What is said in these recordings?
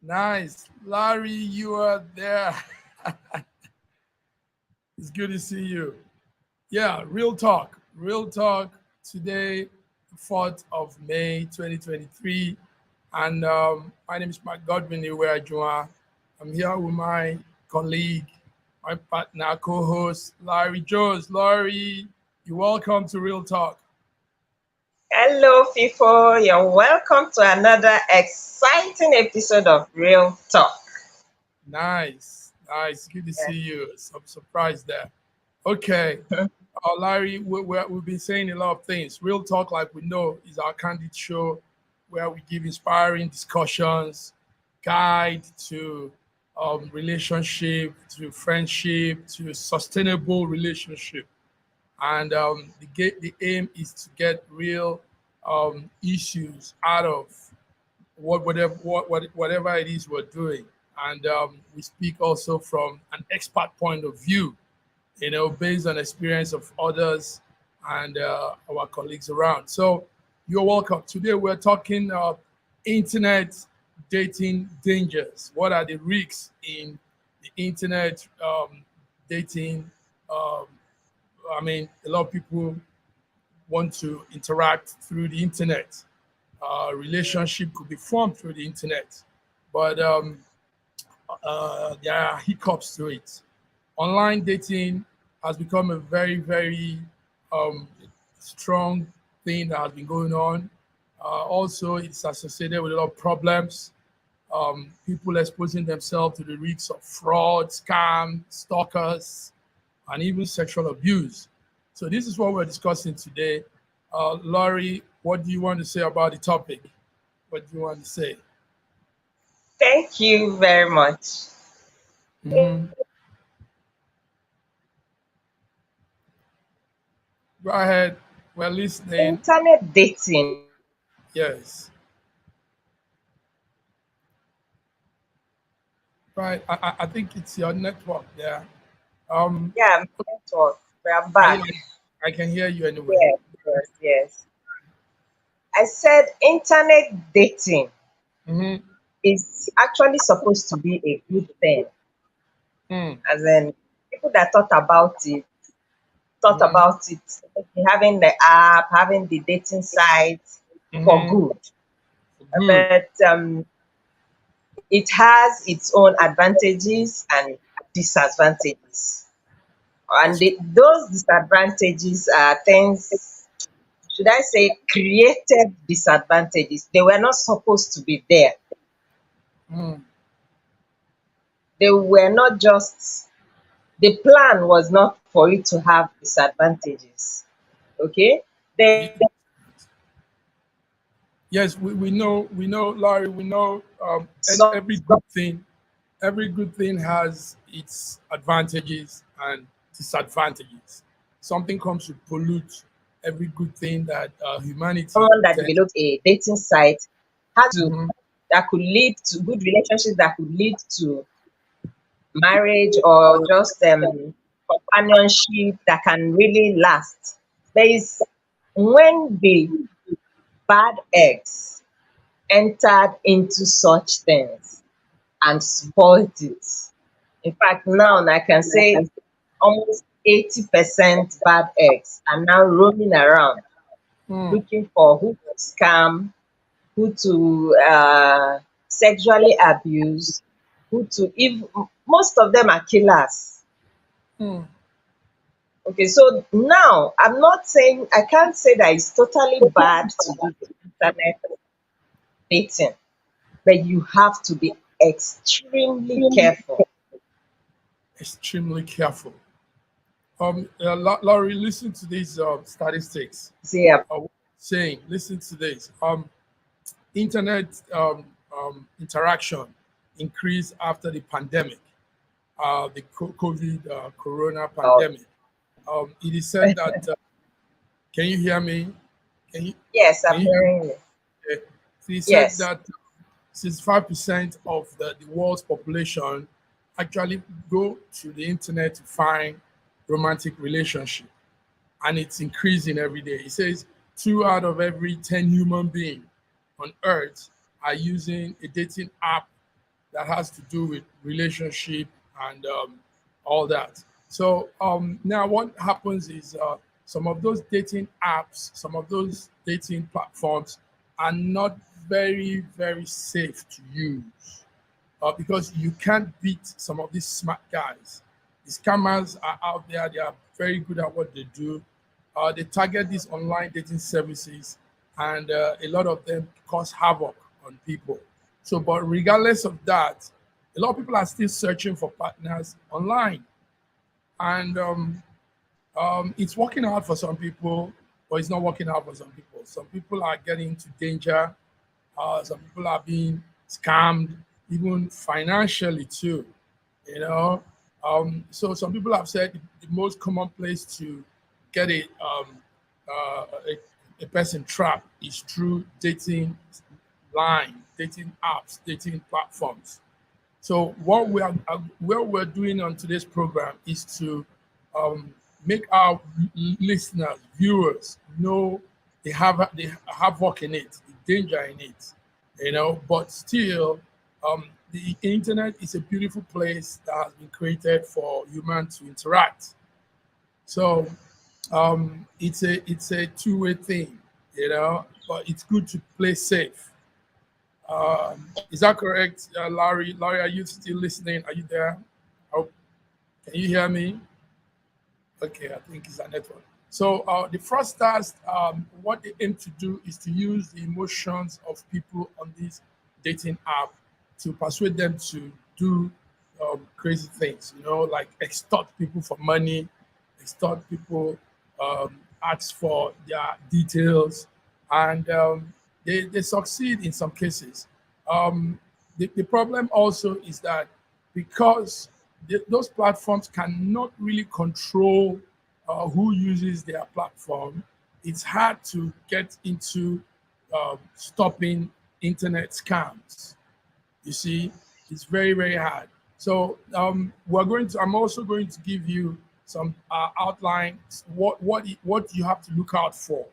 Nice. Larry, you are there. It's good to see you. Yeah, real talk. Real talk today, 4th of May 2023. And my name is Mark Godwin Iweajua. I'm here with my colleague, my partner, co host, Larry Jones. Larry, you're welcome to Real Talk. Hello, people. You're welcome to another exciting episode of Real Talk. Nice. Nice. Good to see Yes. you. I'm surprised there. Okay. Larry, we've been saying a lot of things. Real Talk, like we know, is our candid show where we give inspiring discussions, guide to relationship, to friendship, to sustainable relationship. And the aim is to get real issues out of whatever it is we're doing. And we speak also from an expert point of view, based on experience of others and our colleagues around. So you're welcome. Today we're talking internet dating dangers. What are the risks in the internet dating? Um, a lot of people want to interact through the internet. Relationship could be formed through the internet, but there are hiccups to it. Online dating has become a very, very um, strong thing that has been going on. Also, it's associated with a lot of problems. People exposing themselves to the risks of fraud, scam, stalkers, and even sexual abuse. So this is what we're discussing today. Laurie, what do you want to say about the topic? What do you want to say? Thank you very much. Mhm. Go ahead. We're listening. Internet dating. Yes. Right. I think it's your network there. Um, Yeah, network. We are I, back. I can hear you anyway. Yes, yes, yes. I said internet dating Mm-hmm. is actually supposed to be a good thing. Mm, As in, people that thought mm-hmm. about it, having the app, having the dating site for Mm-hmm. good. Good. But it has its own advantages and disadvantages. And That's true. those disadvantages are things, should I say, created disadvantages. They were not supposed to be there. Mm. They were not just, the plan was not for it to have disadvantages. Okay? Ye- Yes, we know, Larry, we know and So, every good thing has its advantages and disadvantages. Something comes to pollute every good thing that humanity someone that tends. developed a dating site had to, Mhm. that could lead to good relationships, that could lead to marriage or just companionship that can really last. There is when the bad eggs entered into such things and spoiled it. In fact, now I can say almost 80% bad eggs are now roaming around Mm. looking for who to scam, who to sexually abuse, who to even, most of them are killers. Mm. Okay, so now I'm not saying, I can't say that it's totally bad to do the internet dating, but you have to be extremely careful. Extremely careful. Laurie, listen to these statistics. See, Saying, listen to this. Internet interaction increased after the pandemic, the COVID corona about, pandemic. It is said that, can you hear me? Can you, yes, can I'm you hear me? hearing you. Okay. So he said Yes. that 65% of the world's population actually go to the internet to find romantic relationship, and it's increasing every day. He says 2 out of every 10 human beings on earth are using a dating app that has to do with relationship and all that. So now what happens is some of those dating apps, some of those dating platforms are not very safe to use because you can't beat some of these smart guys. The scammers are out there. They are very good at what they do. They target these online dating services, and a lot of them cause havoc on people. So, but regardless of that, a lot of people are still searching for partners online, and it's working out for some people, but it's not working out for some people. Some people are getting into danger. Some people are being scammed, even financially too. You know, so some people have said the most common place to get a person trapped is through dating line, dating apps, dating platforms. So what we're doing on today's program is to um, make our listeners, viewers know they have work in it, the danger in it, you know. But still, the internet is a beautiful place that has been created for humans to interact. So it's a two-way thing, you know. But it's good to play safe. Is that correct, Larry? Larry, are you still listening? Are you there? Oh, can you hear me? Okay, I think it's a network. So the fraudsters, what they aim to do is to use the emotions of people on this dating app to persuade them to do crazy things. You know, like extort people for money, extort people, ask for their details, and they succeed in some cases. The problem also is that because those platforms cannot really control who uses their platform, it's hard to get into stopping internet scams. You see, it's very hard. So I'm also going to give you some outlines what you have to look out for,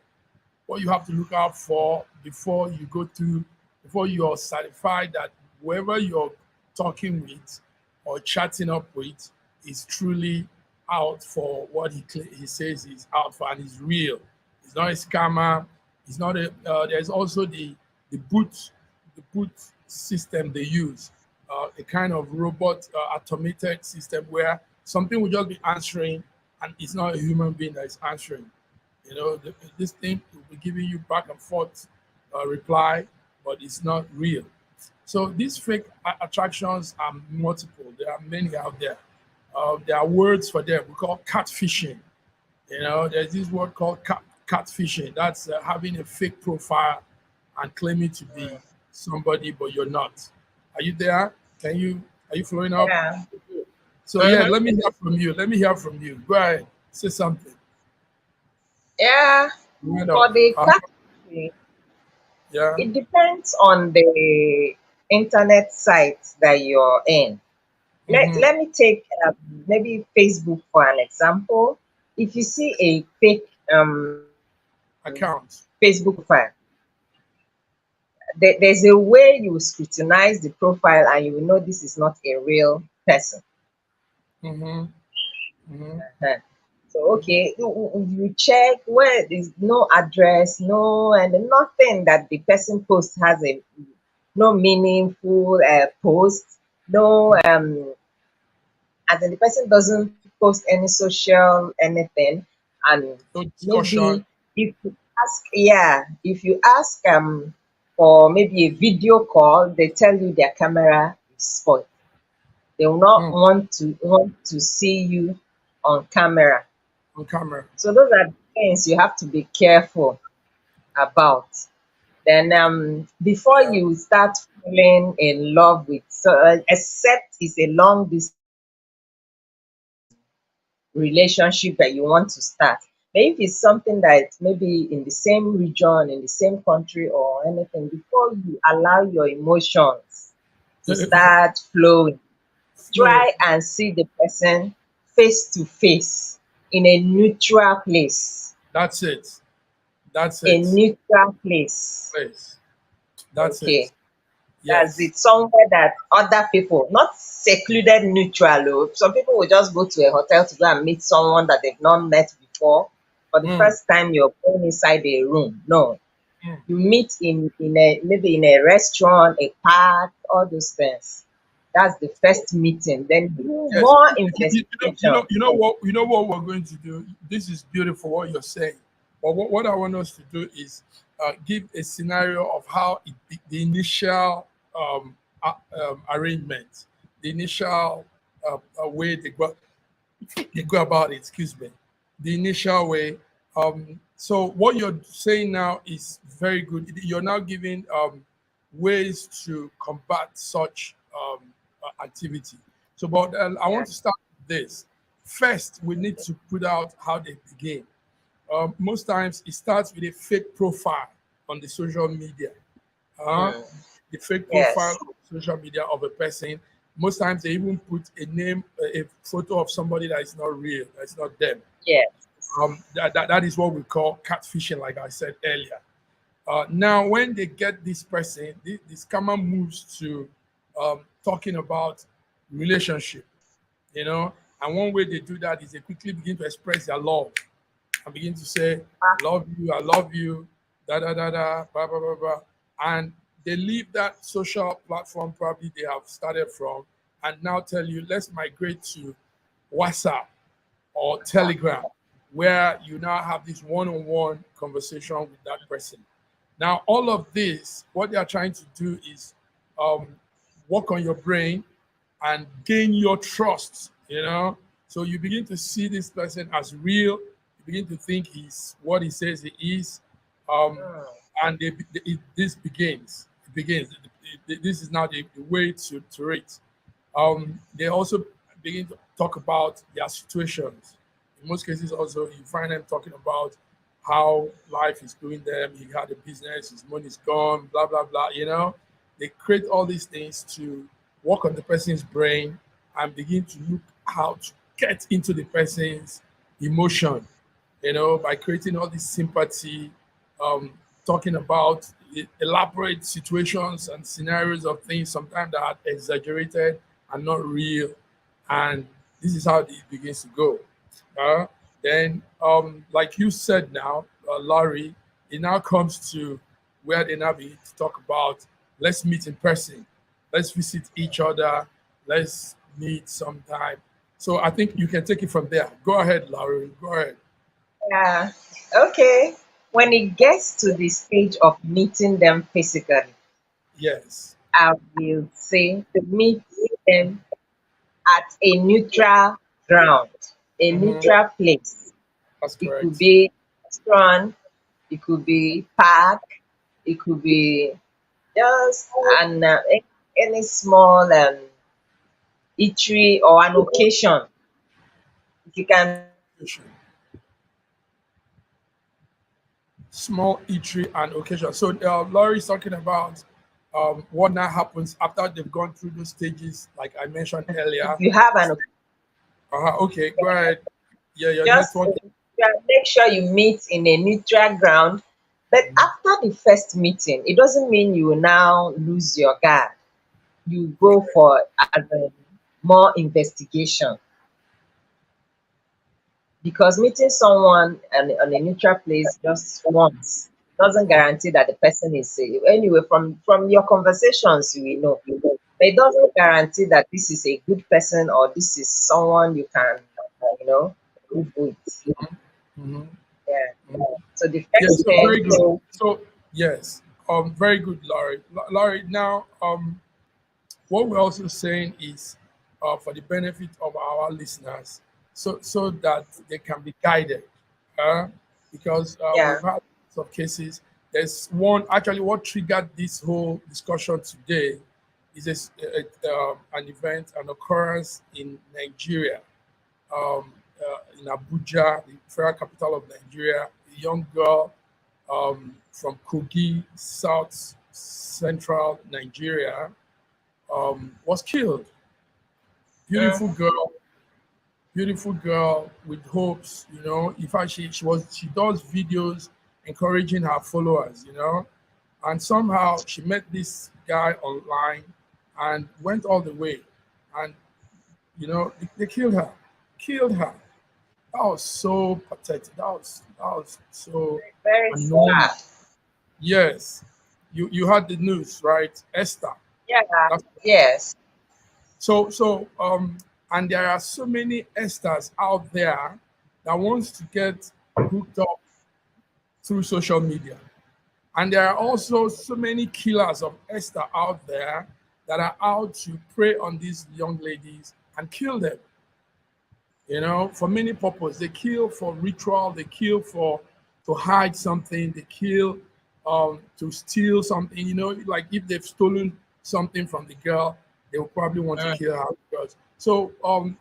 what you have to look out for before you go through, before you're satisfied that whoever you're talking with or chatting up with is truly out for what he says he's out for and is real. He's not a scammer. He's not a. There's also the boot system they use, a kind of robot automated system where something will just be answering and it's not a human being that is answering. You know, this thing will be giving you back and forth reply, but it's not real. So these fake attractions are multiple. There are many out there. There are words for them. We call catfishing. You know, there's this word called catfishing. That's having a fake profile and claiming to be somebody, but you're not. Are you there? Are you following up? Yeah. So yeah, Mm-hmm. let me hear from you. Let me hear from you. Go ahead. Say something. Yeah. Right For off. the catching, Yeah. it depends on the internet site that you're in. Mm-hmm. Let me take maybe Facebook for an example. If you see a fake Account. Facebook profile, there's a way you scrutinize the profile and you will know this is not a real person. Mm-hmm. Mm-hmm. Uh-huh. So okay, you check where there's no address, no and nothing that the person post has a no meaningful post, no and then the person doesn't post any social anything, and No discussion. maybe if you ask, yeah, if you ask for maybe a video call, they tell you their camera is spoiled. They will not Mm. want to see you on camera. On camera. So those are things you have to be careful about. Then before Yeah. you start falling in love with, so except it's a long distance relationship that you want to start. But if it's something that maybe in the same region, in the same country or anything, before you allow your emotions to start flowing, Flow. try and see the person face to face in a neutral place. That's it. That's A it. neutral place. Place. That's it. Okay. That's Yes. it. Somewhere that other people, not secluded neutral. Oh. Some people will just go to a hotel to go and meet someone that they've not met before. For the Mm, first time, you're going inside a room. No, mm. you meet in a maybe in a restaurant, a park, all those things. That's the first meeting. Then do Yes. more You know, investigation. you know what we're going to do. This is beautiful what you're saying. But what I want us to do is give a scenario of how the initial arrangement, the initial way they go about it. Excuse me, the initial way. So what you're saying now is very good. You're now giving ways to combat such activity. So, but I Yeah. want to start with this. First, we need to put out how they begin. Most times, it starts with a fake profile on the social media. Uh, Mm. the fake profile Yes. on social media of a person. Most times, they even put a name, a photo of somebody that is not real, that's not them. Yes. That is what we call catfishing, like I said earlier. Now, when they get this person, this scammer moves to talking about relationship, you know. And one way they do that is they quickly begin to express their love and begin to say, I love you, da da da da, blah blah blah blah. And they leave that social platform probably they have started from and now tell you, let's migrate to WhatsApp or Telegram, where you now have this one-on-one conversation with that person. Now, all of this, what they are trying to do is um, work on your brain and gain your trust, you know. So you begin to see this person as real. You begin to think he's what he says he is. Um, Mm. and this begins. It begins. This is now the way to rate. They also begin to talk about their situations. In most cases, also you find them talking about how life is doing them. He had a business, his money's gone, blah blah blah. You know, they create all these things to work on the person's brain and begin to look how to get into the person's emotion. You know, by creating all this sympathy, um, talking about elaborate situations and scenarios of things sometimes that are exaggerated and not real. And this is how it begins to go. Uh, then, like you said now, Laurie, it now comes to where they now begin to talk about let's meet in person, let's visit each other, let's meet sometime. So I think you can take it from there. Go ahead, Laurie. Go ahead. Yeah. Okay. When it gets to the stage of meeting them physically, Yes, I will say meet them at a neutral ground, a hmm, neutral place. that's It could correct. be restaurant, it could be park, it could be just any small eatery or an occasion. If you can Small eatery and occasion. So Laurie's talking about what now happens after they've gone through those stages, like I mentioned if earlier. you have an Okay, go ahead. Yeah, your just network. make sure you meet in a neutral ground. But after the first meeting, it doesn't mean you will now lose your guard. You go Okay. for more investigation, because meeting someone on a neutral place just once doesn't guarantee that the person is safe. Anyway, from your conversations, you will know. But it doesn't guarantee that this is a good person or this is someone you can, you know, live with. Mhm. Yeah. So the Yeah, first so thing, very good. So yes, very good, Laurie. Laurie, now what we're also saying is for the benefit of our listeners, so that they can be guided, uh, because yeah, we've had lots of cases. There's one actually what triggered this whole discussion today is an event, an occurrence in Nigeria, in Abuja, the federal capital of Nigeria. A young girl from Kogi, South Central Nigeria, was killed. Beautiful mm, girl, beautiful girl with hopes. In fact, she does videos encouraging her followers. And somehow she met this guy online and went all the way. And they killed her. Killed her. That was so pathetic. That was so Very annoying. sad. Yes. You heard the news, right? Esther. Yeah. That's, Yes. so and there are so many Esthers out there that wants to get hooked up through social media. And there are also so many killers of Esther out there that are out to prey on these young ladies and kill them. For many purposes. They kill for ritual, they kill for to hide something, they kill to steal something. Like if they've stolen something from the girl, they will probably want to kill her because so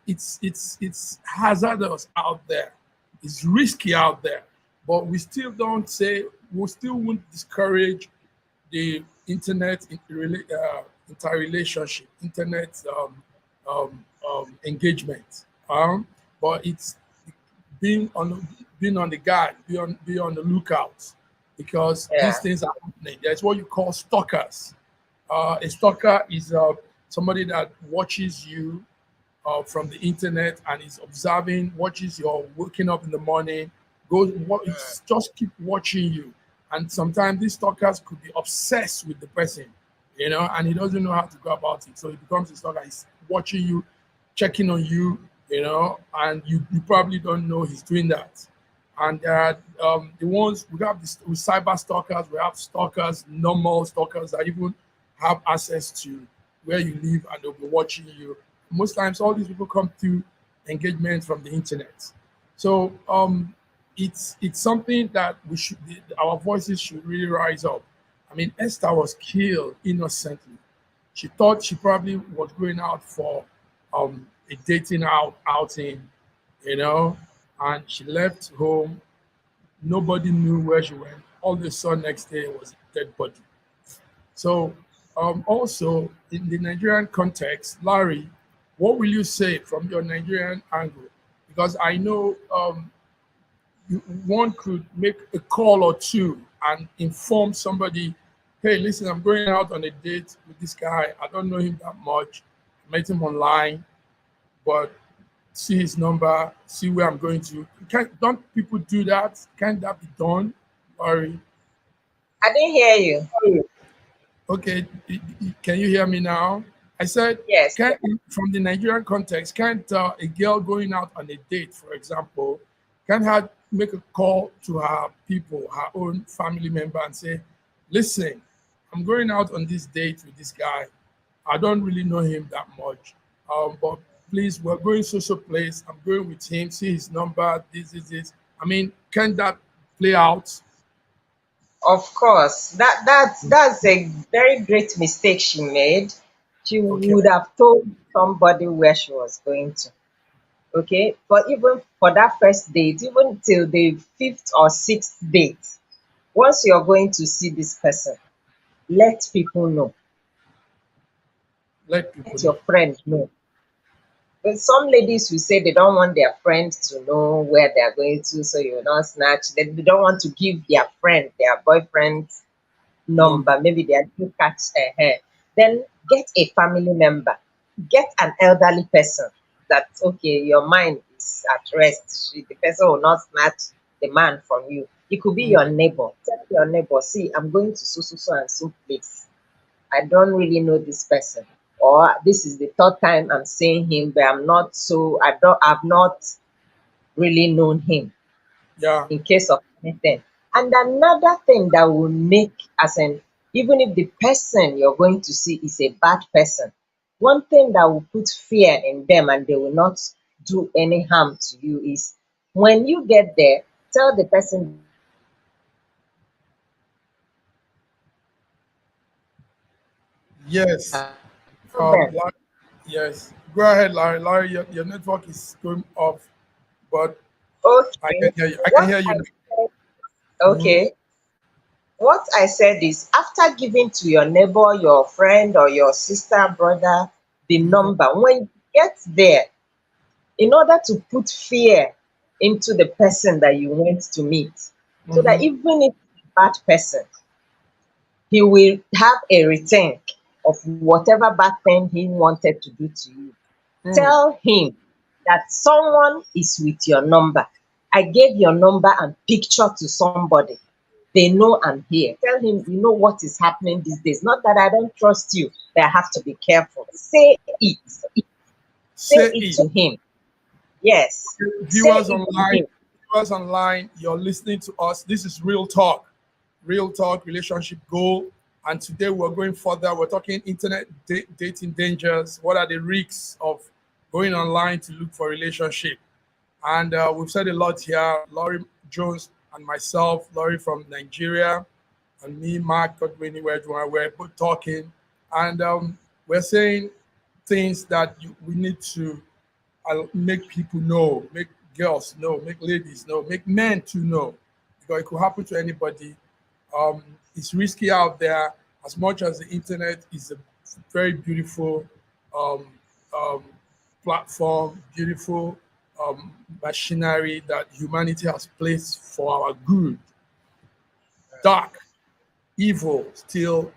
it's hazardous out there. It's risky out there. But we still don't say we still won't discourage the internet interrelationship, internet engagement. But it's being on the guard, be on the lookout because these Yeah. things are happening. There's what you call stalkers. A stalker is somebody that watches you from the internet and is observing, watches your waking up in the morning, goes what it's just keep watching you. And sometimes these stalkers could be obsessed with the person, and he doesn't know how to go about it. So he becomes a stalker. He's watching you, checking on you, and you probably don't know he's doing that. And there are the ones we have this with cyber stalkers, we have stalkers, normal stalkers that even have access to where you live and they'll be watching you. Most times, all these people come through engagement from the internet. So it's something that our voices should really rise up. I mean, Esther was killed innocently. She thought she probably was going out for a dating outing, you know, and she left home. Nobody knew where she went. All they saw next day was a dead body. So, also in the Nigerian context, Larry, what will you say from your Nigerian angle? Because I know one could make a call or two and inform somebody, hey, listen, I'm going out on a date with this guy. I don't know him that much. I met him online, but see his number, see where I'm going to. Don't people do that? Can't that be done, Larry? I didn't hear you. Okay, can you hear me now? I said, Yes. can from the Nigerian context, can't a girl going out on a date, for example, can her make a call to her people, her own family member, and say, "Listen, I'm going out on this date with this guy. I don't really know him that much, but please, we're going social place. I'm going with him. See his number. This. I mean, can that play out? Of course. That's a very great mistake she made. She Okay, would have told somebody where she was going to. Okay. But even for that first date, even till the fifth or sixth date, once you're going to see this person, let people know. let people Let know. your friend know. But some ladies will say they don't want their friends to know where they're going to, so you will not snatch. They don't want to give their friend, their boyfriend Number. number, maybe they are too catch a hair. Then get a family member, get an elderly person that okay, your mind is at rest. The person will not snatch the man from you. It could be your neighbor. Tell your neighbor, see, I'm going to so and so place. I don't really know this person. Or this is the third time I'm seeing him, but I've not really known him Yeah. in case of anything. And another thing that will make, as in, even if the person you're going to see is a bad person, one thing that will put fear in them and they will not do any harm to you is when you get there, tell the person Yes. them, Larry, yes. Go ahead, Larry. Larry, your network is going off, but I okay, can hear you. I can what hear I you now. said, Mhm. okay, what I said is after giving to your neighbor, your friend, or your sister, brother, the Mhm. number, when you get there, in order to put fear into the person that you went to meet, so that Mhm. even if it's a bad person, he will have a rethink of whatever bad thing he wanted to do to you. Mm. Tell him that someone is with your number. I gave your number and picture to somebody. They know I'm here. Tell him, you know what is happening these days. Not that I don't trust you, but I have to be careful. Say it. Say Say it it. to him. Yes. Say Viewers it to online, him. viewers online, you're listening to us. This is real talk, relationship goal. And today we're going further. We're talking internet dating dangers. What are the risks of going online to look for relationship? And we've said a lot here. Laurry Jones and myself, Laurry from Nigeria, and me, Mark Godwin, we're both talking. And we're saying things that we need to make people know, make girls know, make ladies know, make men to know, because it could happen to anybody. It's risky out there. As much as the internet is a very beautiful um, um, platform, beautiful machinery that humanity has placed for our good, dark, evil still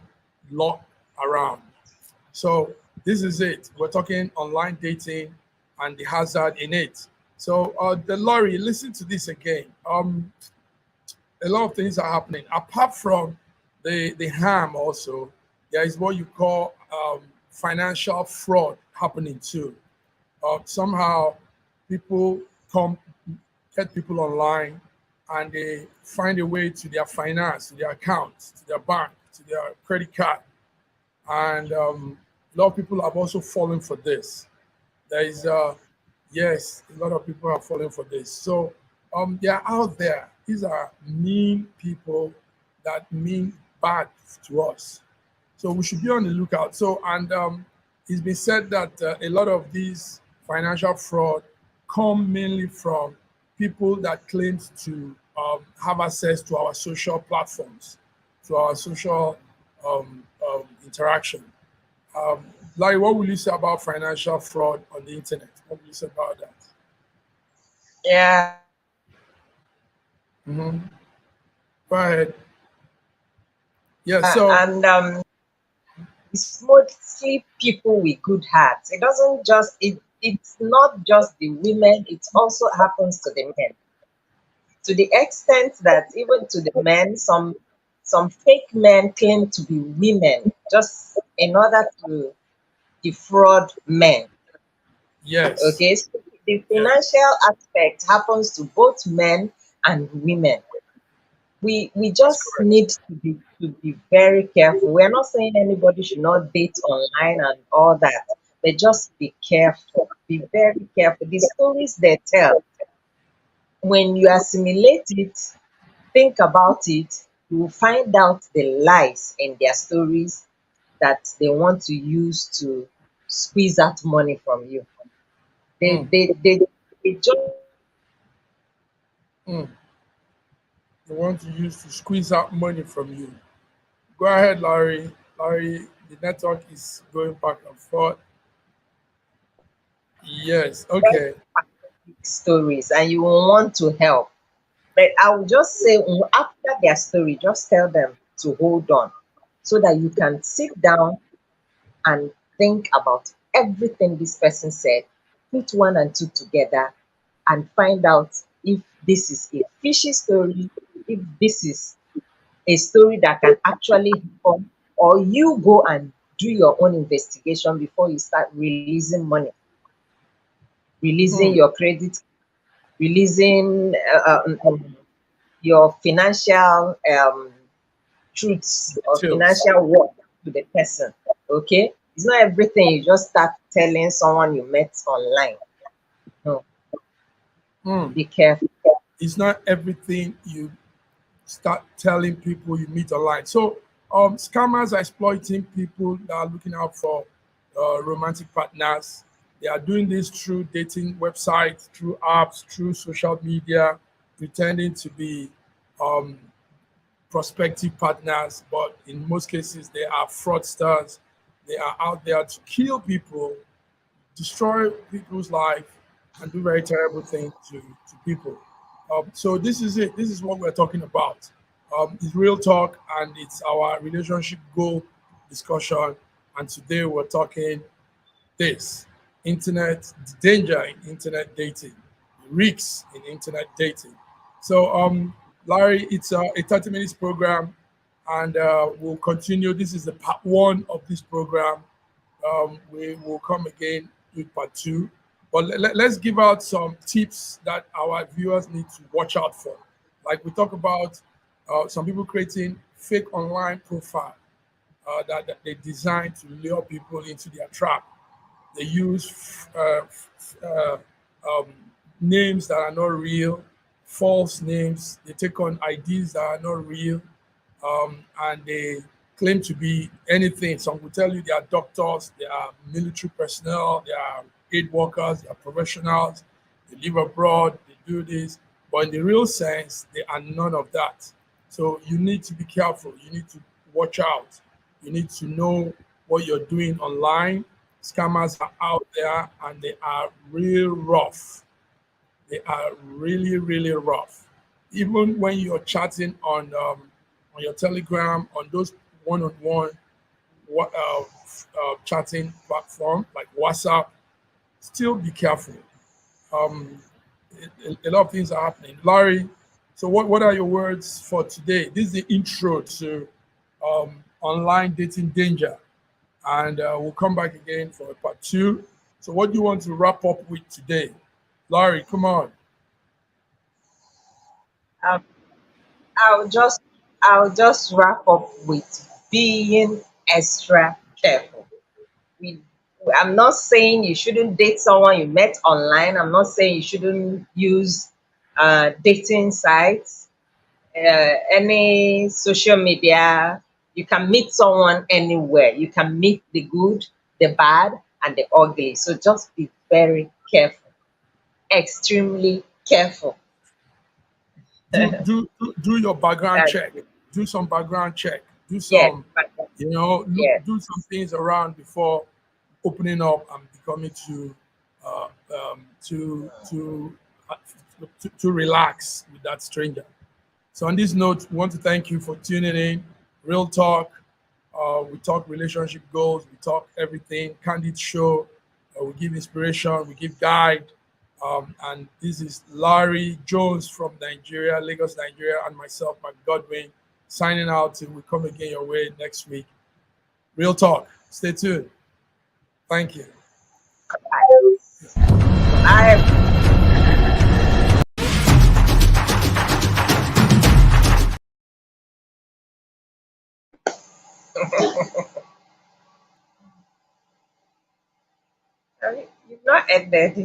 locked around. So this is it. We're talking online dating and the hazard in it. So the Laurry, listen to this again. A lot of things are happening. Apart from the harm also, there is what you call financial fraud happening too. Somehow people come get people online and they find a way to their finance, to their accounts, to their bank, to their credit card. And a lot of people have also fallen for this. There is, yes, a lot of people are falling for this. So they're out there. These are mean people that mean bad to us. So we should be on the lookout. So, and it's been said that a lot of these financial fraud come mainly from people that claim to have access to our social platforms, to our social interaction. Um, Larry, what will you say about financial fraud on the internet? What will you say about that? Yeah. Hmm. Go ahead. Yeah. So, And it's mostly people with good hearts. It doesn't just it's not just the women, it also happens to the men. To the extent that even to the men, some fake men claim to be women just in order to defraud men. yes, Okay, so the yes, financial aspect happens to both men and women. We that's just correct. need to be very careful. We're not saying anybody should not date online and all that, but just be careful. Be very careful. The stories they tell, when you assimilate it, think about it, you will find out the lies in their stories that they want to use to squeeze out money from you. They Mm, they they, they just mm. They want to use to squeeze out money from you. Go ahead, Larry. Larry, the network is going back and forth. Yes. Okay. stories and you will want to help. But I will just say, after their story, just tell them to hold on so that you can sit down and think about everything this person said, put one and two together, and find out if this is a fishy story, if this is a story that can actually happen, or you go and do your own investigation before you start releasing money, releasing Mm. your credit, releasing your financial truths or Details. financial work to the person. Okay, it's not everything you just start telling someone you met online. No, Mm. be careful. It's not everything you start telling people you meet online. So scammers are exploiting people that are looking out for romantic partners. They are doing this through dating websites, through apps, through social media, pretending to be um, prospective partners, but in most cases they are fraudsters. They are out there to kill people, destroy people's life, and do very terrible things to people. So this is it. This is what we're talking about. It's real talk, and it's our relationship goal discussion. And today we're talking this internet danger in internet dating, risks in internet dating. So, Larry, it's a 30 minutes program, and we'll continue. This is the part one of this program. We will come again with part two. But let's give out some tips that our viewers need to watch out for. Like we talk about some people creating fake online profile that they design to lure people into their trap. They use um, names that are not real, false names. They take on IDs that are not real, and they claim to be anything. Some will tell you they are doctors, they are military personnel, they are aid workers, they are professionals, they live abroad, they do this. But in the real sense, they are none of that. So you need to be careful. You need to watch out. You need to know what you're doing online. Scammers are out there and they are real rough. They are really, really rough. Even when you're chatting on your Telegram, on those one-on-one chatting platform like WhatsApp, still be careful. Um, a lot of things are happening. Larry, so what are your words for today? This is the intro to online dating danger, and we'll come back again for a part two. So, what do you want to wrap up with today? Larry, come on. Um, I'll just I'll just wrap up with being extra careful. We, I'm not saying you shouldn't date someone you met online. I'm not saying you shouldn't use dating sites, any social media. You can meet someone anywhere. You can meet the good, the bad, and the ugly. So just be very careful, extremely careful. Do your background That's check. it. Do some background check. Do Yes, some, look, yes. do some things around before opening up and becoming too uh, um, too too uh, too relax with that stranger. So on this note, we want to thank you for tuning in. Real talk. We talk relationship goals. We talk everything. Candid show. We give inspiration. We give guide. And this is Larry Jones from Nigeria, Lagos, Nigeria, and myself, Mark Godwin, signing out till we come again your way next week. Real talk. Stay tuned. Thank you. I you've not ended.